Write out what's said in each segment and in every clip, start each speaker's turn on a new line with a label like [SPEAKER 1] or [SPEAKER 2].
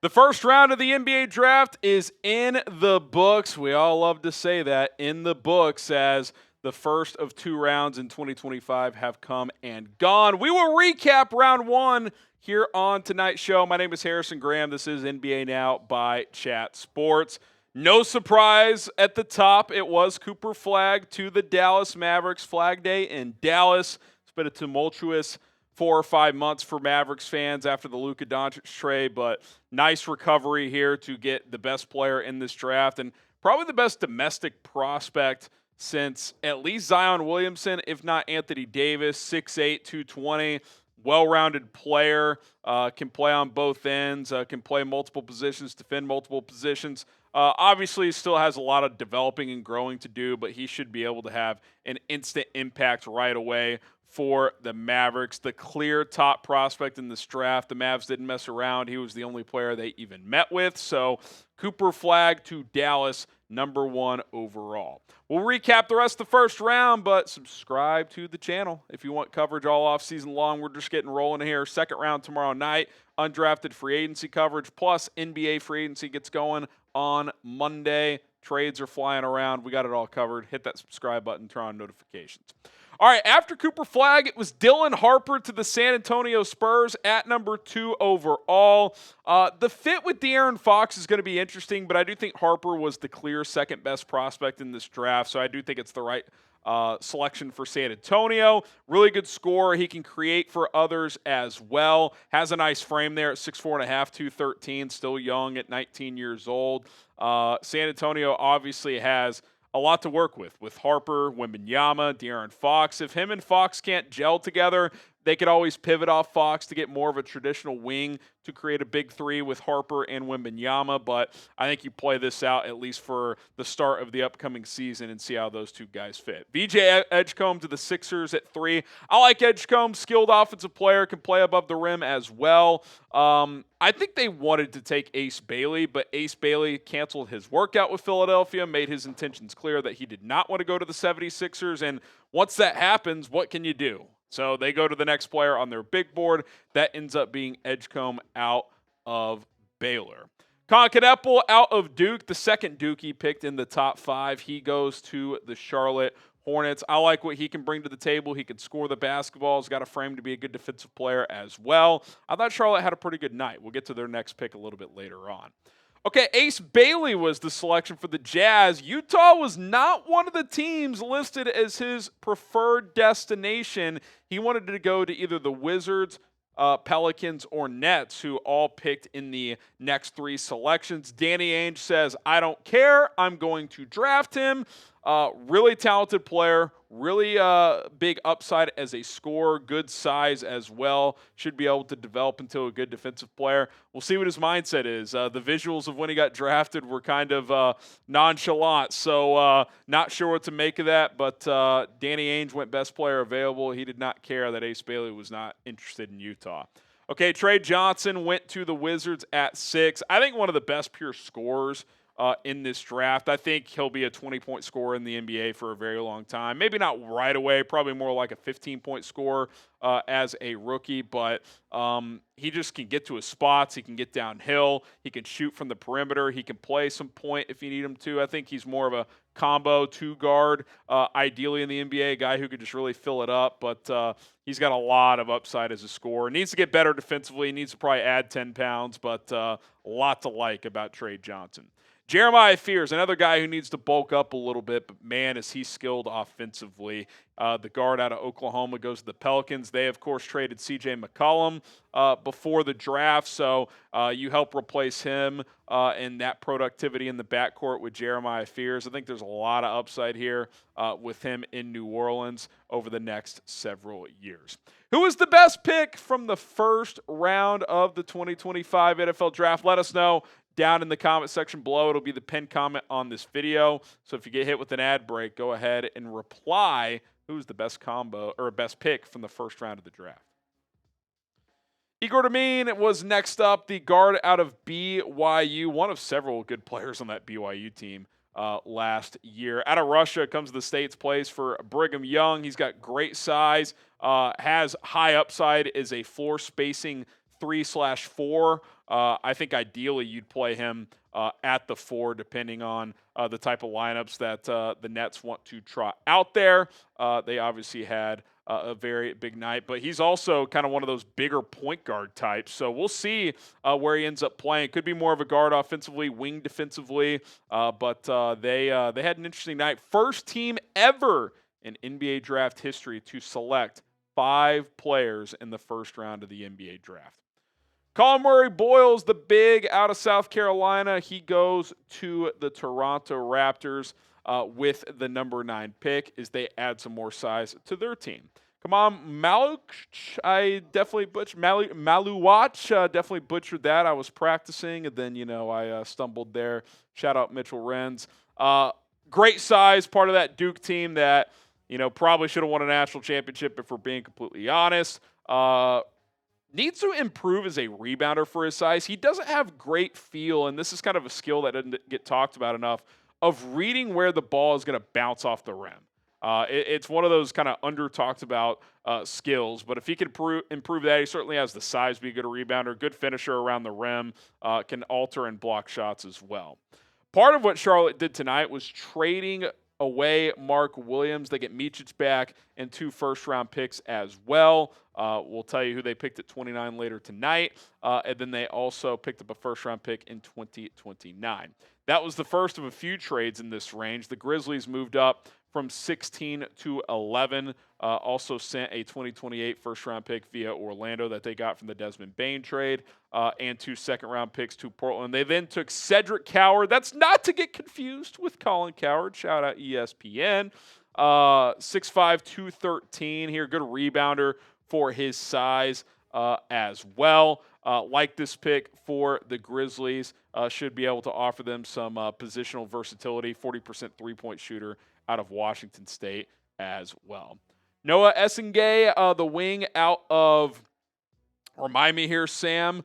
[SPEAKER 1] The first round of the NBA draft is in the books. We all love to say that, in the books, as the first of 2 rounds in 2025 have come and gone. We will recap round 1 here on tonight's show. My name is Harrison Graham. This is NBA Now by Chat Sports. No surprise at the top, it was Cooper Flagg to the Dallas Mavericks. Flag Day in Dallas. It's been a tumultuous 4 or 5 months for Mavericks fans after the Luka Doncic trade, but nice recovery here to get the best player in this draft and probably the best domestic prospect since at least Zion Williamson, if not Anthony Davis. 6'8", 220, well-rounded player, can play on both ends, can play multiple positions, defend multiple positions. Obviously, still has a lot of developing and growing to do, but he should be able to have an instant impact right away for the Mavericks. The clear top prospect in this draft. The Mavs didn't mess around. He was the only player they even met with. So Cooper Flagg to Dallas, number 1 overall. We'll recap the rest of the first round, but subscribe to the channel if you want coverage all off season long. We're just getting rolling here. Second round tomorrow night. Undrafted free agency coverage plus NBA free agency gets going on Monday. Trades are flying around. We got it all covered. Hit that subscribe button, turn on notifications. All right, after Cooper Flagg, it was Dylan Harper to the San Antonio Spurs at number 2 overall. The fit with De'Aaron Fox is going to be interesting, but I do think Harper was the clear second best prospect in this draft, so I do think it's the right selection for San Antonio. Really good scorer. He can create for others as well. Has a nice frame there at 6'4.5", 213, still young at 19 years old. San Antonio obviously has a lot to work with Harper, Wembanyama, De'Aaron Fox. If him and Fox can't gel together, they could always pivot off Fox to get more of a traditional wing to create a big 3 with Harper and Wembanyama. But I think you play this out at least for the start of the upcoming season and see how those two guys fit. VJ Edgecombe to the Sixers at 3. I like Edgecombe, skilled offensive player, can play above the rim as well. I think they wanted to take Ace Bailey, but Ace Bailey canceled his workout with Philadelphia, made his intentions clear that he did not want to go to the 76ers. And once that happens, what can you do? So they go to the next player on their big board. That ends up being Edgecombe out of Baylor. Knueppel out of Duke, the second Duke he picked in the top 5. He goes to the Charlotte Hornets. I like what he can bring to the table. He can score the basketball. He's got a frame to be a good defensive player as well. I thought Charlotte had a pretty good night. We'll get to their next pick a little bit later on. Okay, Ace Bailey was the selection for the Jazz. Utah was not one of the teams listed as his preferred destination. He wanted to go to either the Wizards, Pelicans, or Nets, who all picked in the next 3 selections. Danny Ainge says, I don't care. I'm going to draft him. Really talented player, really big upside as a scorer, good size as well. Should be able to develop into a good defensive player. We'll see what his mindset is. The visuals of when he got drafted were kind of nonchalant, so not sure what to make of that. But Danny Ainge went best player available. He did not care that Ace Bailey was not interested in Utah. Okay, Trey Johnson went to the Wizards at 6. I think one of the best pure scorers in this draft. I think he'll be a 20-point scorer in the NBA for a very long time. Maybe not right away, probably more like a 15-point scorer as a rookie, but he just can get to his spots. He can get downhill. He can shoot from the perimeter. He can play some point if you need him to. I think he's more of a combo 2-guard, ideally in the NBA, a guy who could just really fill it up, but he's got a lot of upside as a scorer. Needs to get better defensively. Needs to probably add 10 pounds, but a lot to like about Trey Johnson. Jeremiah Fears, another guy who needs to bulk up a little bit, but man, is he skilled offensively. The guard out of Oklahoma goes to the Pelicans. They, of course, traded C.J. McCollum before the draft, so you help replace him and that productivity in the backcourt with Jeremiah Fears. I think there's a lot of upside here with him in New Orleans over the next several years. Who was the best pick from the first round of the 2025 NFL Draft? Let us know down in the comment section below. It'll be the pinned comment on this video. So if you get hit with an ad break, go ahead and reply who's the best combo or best pick from the first round of the draft. Igor Demin was next up, the guard out of BYU, one of several good players on that BYU team. last year. Out of Russia comes to the States, plays for Brigham Young. He's got great size, has high upside, is a floor spacing 3/4. I think ideally you'd play him at the 4, depending on the type of lineups that the Nets want to trot out there. They obviously had a very big night, but he's also kind of one of those bigger point guard types. So we'll see where he ends up playing. Could be more of a guard offensively, wing defensively, but they had an interesting night. First team ever in NBA draft history to select 5 players in the first round of the NBA draft. Colin Murray-Boyles, the big out of South Carolina, he goes to the Toronto Raptors with the number 9 pick as they add some more size to their team. Come on, Maluwach, definitely butchered that. I was practicing, and then, I stumbled there. Shout out Mitchell Renz. Great size, part of that Duke team that, probably should have won a national championship if we're being completely honest. Needs to improve as a rebounder for his size. He doesn't have great feel, and this is kind of a skill that doesn't get talked about enough, of reading where the ball is going to bounce off the rim. It's one of those kind of under-talked about skills, but if he can improve that, he certainly has the size to be a good rebounder, good finisher around the rim, can alter and block shots as well. Part of what Charlotte did tonight was trading away Mark Williams. They get Micic back and 2 first-round picks as well. We'll tell you who they picked at 29 later tonight. And then they also picked up a first-round pick in 2029. That was the first of a few trades in this range. The Grizzlies moved up from 16 to 11. Also sent a 2028 first-round pick via Orlando that they got from the Desmond Bane trade, and 2 second-round picks to Portland. They then took Cedric Coward. That's not to get confused with Colin Coward. Shout out ESPN. 6'5", 213 here. Good rebounder for his size as well. Like this pick for the Grizzlies. Should be able to offer them some positional versatility. 40% three-point shooter out of Washington State as well. Noah Essengay, the wing out of, remind me here, Sam,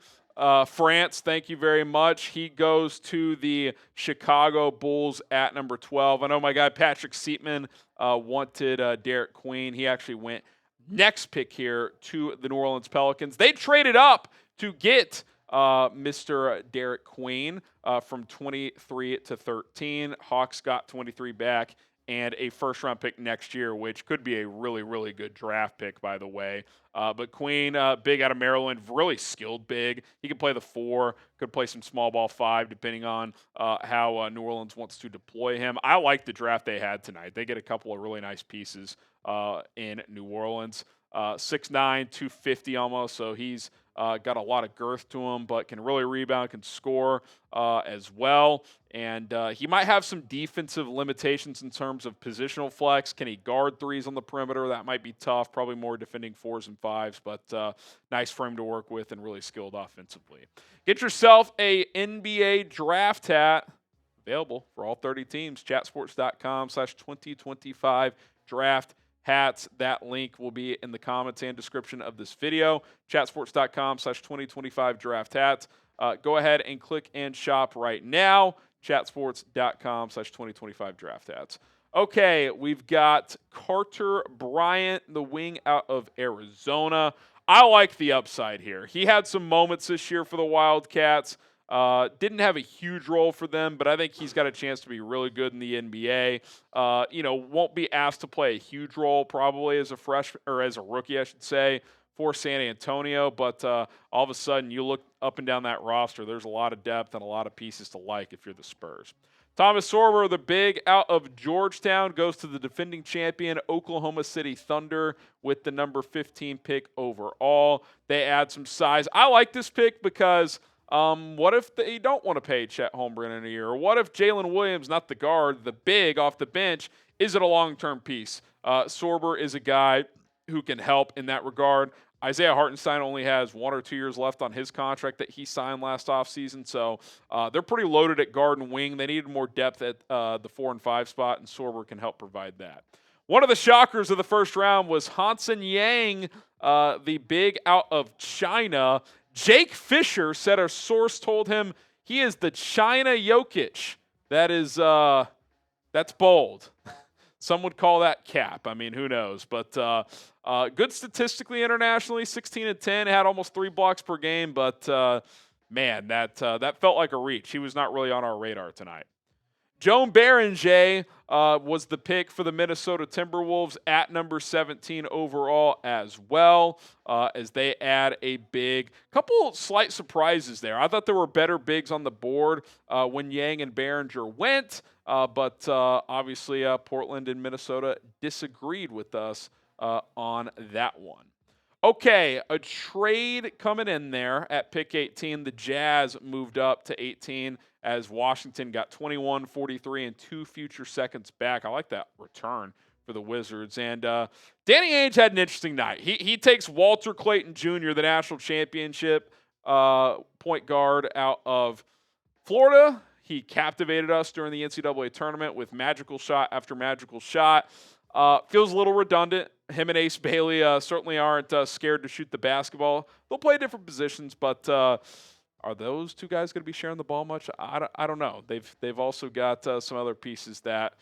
[SPEAKER 1] France, thank you very much. He goes to the Chicago Bulls at number 12. I know my guy Patrick Seatman wanted Derek Queen. He actually went next pick here to the New Orleans Pelicans. They traded up to get Mr. Derek Queen from 23 to 13. Hawks got 23 back and a first-round pick next year, which could be a really, really good draft pick, by the way. But Queen, big out of Maryland, really skilled big. He can play the 4, could play some small ball 5, depending on how New Orleans wants to deploy him. I like the draft they had tonight. They get a couple of really nice pieces in New Orleans. 6'9", 250 almost, so he's got a lot of girth to him, but can really rebound, can score as well. And he might have some defensive limitations in terms of positional flex. Can he guard threes on the perimeter? That might be tough. Probably more defending 4s and 5s, but nice frame to work with and really skilled offensively. Get yourself a NBA draft hat. Available for all 30 teams. Chatsports.com/2025 draft hats. That link will be in the comments and description of this video. Chatsports.com/2025 draft hats. Go ahead and click and shop right now. Chatsports.com/2025 draft hats. Okay, we've got Carter Bryant, the wing out of Arizona. I like the upside here. He had some moments this year for the Wildcats. Didn't have a huge role for them, but I think he's got a chance to be really good in the NBA. Won't be asked to play a huge role probably as a freshman or as a rookie, I should say, for San Antonio. But all of a sudden, you look up and down that roster, there's a lot of depth and a lot of pieces to like if you're the Spurs. Thomas Sorber, the big out of Georgetown, goes to the defending champion Oklahoma City Thunder with the number 15 pick overall. They add some size. I like this pick because what if they don't want to pay Chet Holmgren in a year? Or what if Jalen Williams, not the guard, the big off the bench, isn't a long-term piece? Sorber is a guy who can help in that regard. Isaiah Hartenstein only has 1 or 2 years left on his contract that he signed last offseason, so they're pretty loaded at guard and wing. They needed more depth at the 4 and 5 spot, and Sorber can help provide that. One of the shockers of the first round was Hansen Yang, the big out of China. Jake Fisher said a source told him he is the China Jokic. That is That's bold. Some would call that cap. I mean, who knows? But good statistically internationally, 16 and 10, had almost 3 blocks per game. But man, that felt like a reach. He was not really on our radar tonight. Joan Berenger was the pick for the Minnesota Timberwolves at number 17 overall as well, as they add a big. Couple slight surprises there. I thought there were better bigs on the board when Yang and Berenger went, but obviously Portland and Minnesota disagreed with us on that one. Okay, a trade coming in there at pick 18. The Jazz moved up to 18 as Washington got 21, 43, and 2 future seconds back. I like that return for the Wizards. And Danny Ainge had an interesting night. He takes Walter Clayton Jr., the national championship point guard out of Florida. He captivated us during the NCAA tournament with magical shot after magical shot. Feels a little redundant. Him and Ace Bailey certainly aren't scared to shoot the basketball. They'll play different positions, but are those two guys going to be sharing the ball much? I don't know. They've also got some other pieces that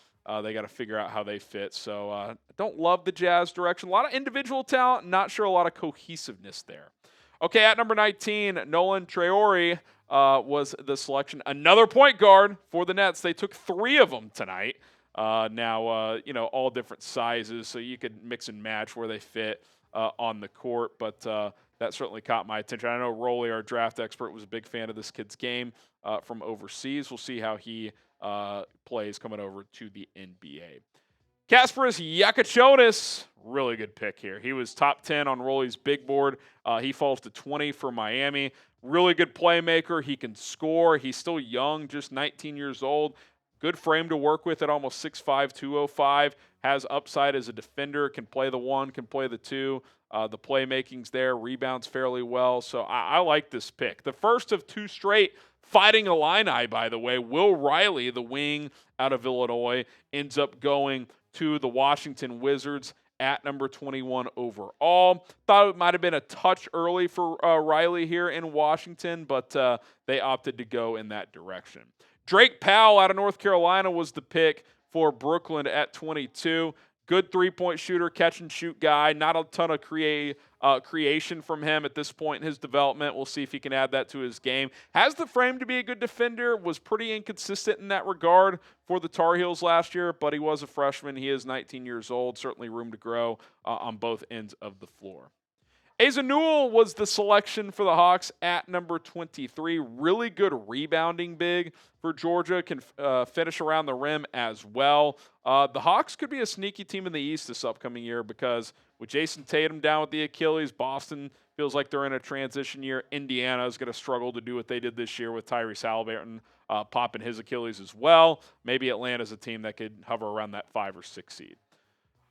[SPEAKER 1] they got to figure out how they fit. So I don't love the Jazz direction. A lot of individual talent, not sure a lot of cohesiveness there. Okay, at number 19, Nolan Traore was the selection. Another point guard for the Nets. They took 3 of them tonight. All different sizes, so you could mix and match where they fit on the court, but that certainly caught my attention. I know Roley, our draft expert, was a big fan of this kid's game from overseas. We'll see how he plays coming over to the NBA. Kasparas Yakachonis, really good pick here. He was top 10 on Roley's big board. He falls to 20 for Miami. Really good playmaker. He can score. He's still young, just 19 years old. Good frame to work with at almost 6'5", 205. Has upside as a defender. Can play the 1, can play the 2. The playmaking's there. Rebounds fairly well. So I like this pick. The first of 2 straight Fighting Illini, by the way. Will Riley, the wing out of Illinois, ends up going to the Washington Wizards at number 21 overall. Thought it might have been a touch early for Riley here in Washington, but they opted to go in that direction. Drake Powell out of North Carolina was the pick for Brooklyn at 22. Good three-point shooter, catch-and-shoot guy. Not a ton of creation from him at this point in his development. We'll see if he can add that to his game. Has the frame to be a good defender. Was pretty inconsistent in that regard for the Tar Heels last year, but he was a freshman. He is 19 years old. Certainly room to grow on both ends of the floor. Asa Newell was the selection for the Hawks at number 23. Really good rebounding big for Georgia. Can finish around the rim as well. The Hawks could be a sneaky team in the East this upcoming year because with Jason Tatum down with the Achilles, Boston feels like they're in a transition year. Indiana is going to struggle to do what they did this year with Tyrese Halliburton popping his Achilles as well. Maybe Atlanta's a team that could hover around that 5 or 6 seed.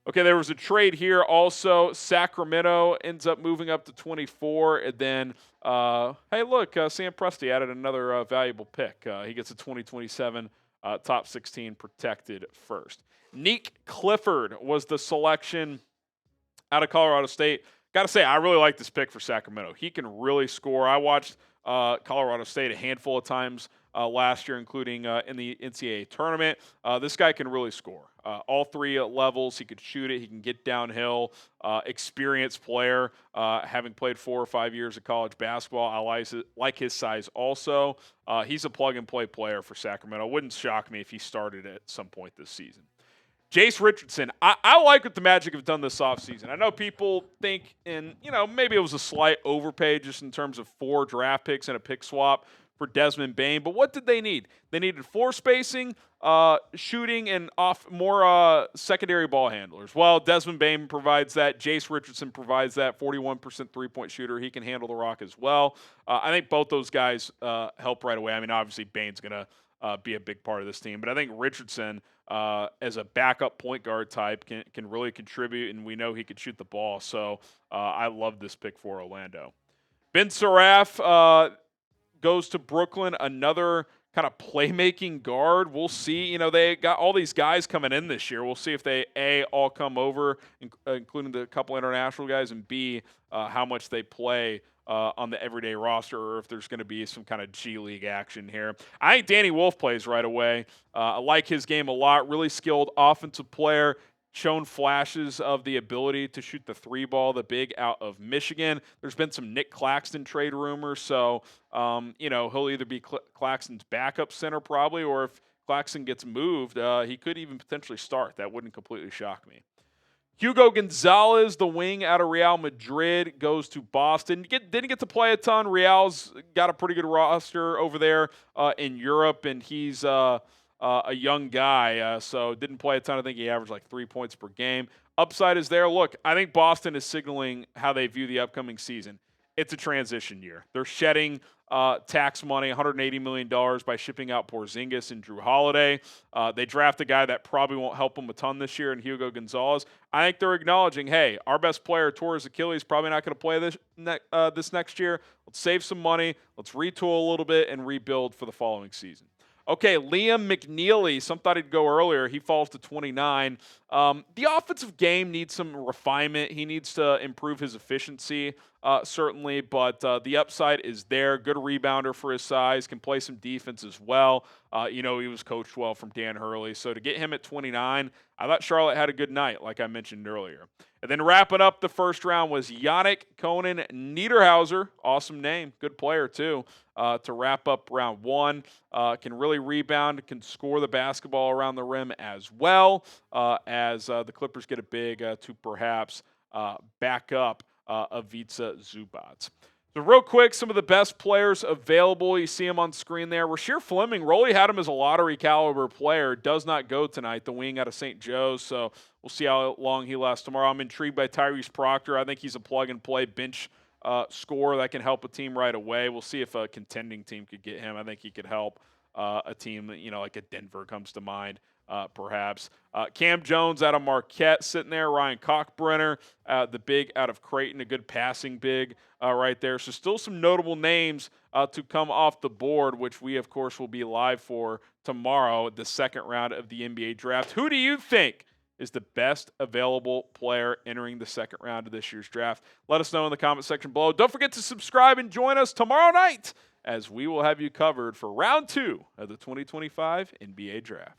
[SPEAKER 1] Okay, there was a trade here also. Sacramento ends up moving up to 24. And then, hey, look, Sam Presti added another valuable pick. He gets a 2027 top 16 protected first. Nick Clifford was the selection out of Colorado State. Got to say, I really like this pick for Sacramento. He can really score. I watched Colorado State a handful of times last year, including in the NCAA tournament. This guy can really score. All 3 levels, he could shoot it. He can get downhill. Experienced player, having played 4 or 5 years of college basketball. I like his size also. He's a plug-and-play player for Sacramento. It wouldn't shock me if he started at some point this season. Jace Richardson, I like what the Magic have done this offseason. I know people think, maybe it was a slight overpay just in terms of 4 draft picks and a pick swap for Desmond Bane. But what did they need? They needed floor spacing, shooting, and more secondary ball handlers. Well, Desmond Bane provides that. Jace Richardson provides that. 41% three-point shooter. He can handle the rock as well. I think both those guys help right away. I mean, obviously, Bane's going to be a big part of this team. But I think Richardson, as a backup point guard type, can really contribute, and we know he could shoot the ball. So I love this pick for Orlando. Ben Saraf goes to Brooklyn, another kind of playmaking guard. We'll see. You know, they got all these guys coming in this year. We'll see if they, A, all come over, including the couple international guys, and B, how much they play on the everyday roster, or if there's going to be some kind of G League action here. I think Danny Wolf plays right away. I like his game a lot. Really skilled offensive player. Shown flashes of the ability to shoot the three ball, the big out of Michigan. There's been some Nick Claxton trade rumors, so you know, he'll either be Claxton's backup center probably, or if Claxton gets moved, he could even potentially start. That wouldn't completely shock me. Hugo Gonzalez, the wing out of Real Madrid, goes to Boston. Didn't get to play a ton. Real's got a pretty good roster over there in Europe, and he's a young guy, so didn't play a ton. I think he averaged like 3 points per game. Upside is there. Look, I think Boston is signaling how they view the upcoming season. It's a transition year. They're shedding tax money, $180 million, by shipping out Porzingis and Drew Holiday. They draft a guy that probably won't help them a ton this year in Hugo Gonzalez. I think they're acknowledging, hey, our best player tore his Achilles, probably not going to play this next year. Let's save some money. Let's retool a little bit and rebuild for the following season. Okay, Liam McNeely, some thought he'd go earlier. He falls to 29. The offensive game needs some refinement. He needs to improve his efficiency, certainly, but the upside is there. Good rebounder for his size, can play some defense as well. You know, he was coached well from Dan Hurley. So to get him at 29, I thought Charlotte had a good night, like I mentioned earlier. And then wrapping up the first round was Yannick Conan Niederhauser. Awesome name. Good player, too, to wrap up round one. Can really rebound, can score the basketball around the rim as well, as the Clippers get a big to perhaps back up Ivica Zubac. So real quick, some of the best players available. You see him on screen there. Rasheer Fleming, Rolly had him as a lottery caliber player. Does not go tonight, the wing out of St. Joe's. So we'll see how long he lasts tomorrow. I'm intrigued by Tyrese Proctor. I think he's a plug-and-play bench scorer that can help a team right away. We'll see if a contending team could get him. I think he could help a team, you know, like a Denver comes to mind. Perhaps. Cam Jones out of Marquette sitting there. Ryan Cockbrenner, the big out of Creighton, a good passing big right there. So still some notable names to come off the board, which we, of course, will be live for tomorrow, the second round of the NBA draft. Who do you think is the best available player entering the second round of this year's draft? Let us know in the comment section below. Don't forget to subscribe and join us tomorrow night, as we will have you covered for round 2 of the 2025 NBA draft.